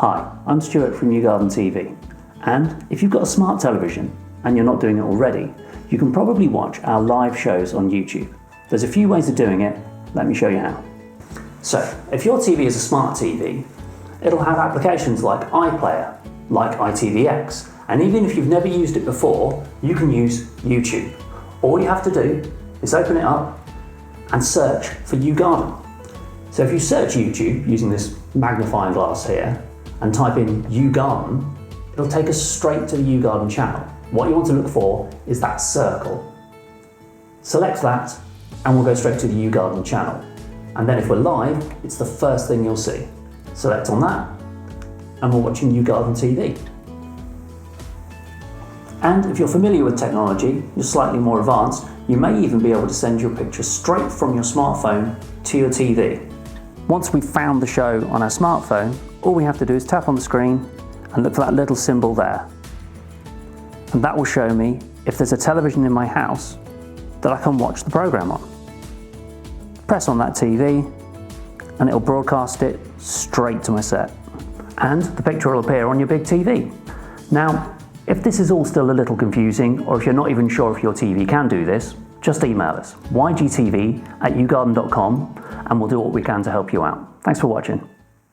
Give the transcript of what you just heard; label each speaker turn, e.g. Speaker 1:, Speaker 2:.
Speaker 1: Hi, I'm Stuart from YouGarden TV, and if you've got a smart television and you're not doing it already, you can probably watch our live shows on YouTube. There's a few ways of doing it, let me show you how. So, if your TV is a smart TV, it'll have applications like iPlayer, like ITVX, and even if you've never used it before, you can use YouTube. All you have to do is open it up and search for YouGarden. So if you search YouTube using this magnifying glass here and type in YouGarden, it'll take us straight to the YouGarden channel. What you want to look for is that circle. Select that and we'll go straight to the YouGarden channel. And then if we're live, it's the first thing you'll see. Select on that and we're watching YouGarden TV. And if you're familiar with technology, you're slightly more advanced, you may even be able to send your picture straight from your smartphone to your TV. Once we've found the show on our smartphone, all we have to do is tap on the screen and look for that little symbol there. And that will show me if there's a television in my house that I can watch the program on. Press on that TV and it'll broadcast it straight to my set. And the picture will appear on your big TV. Now, if this is all still a little confusing, or if you're not even sure if your TV can do this, just email us, YGTV@yougarden.com, and we'll do what we can to help you out. Thanks for watching.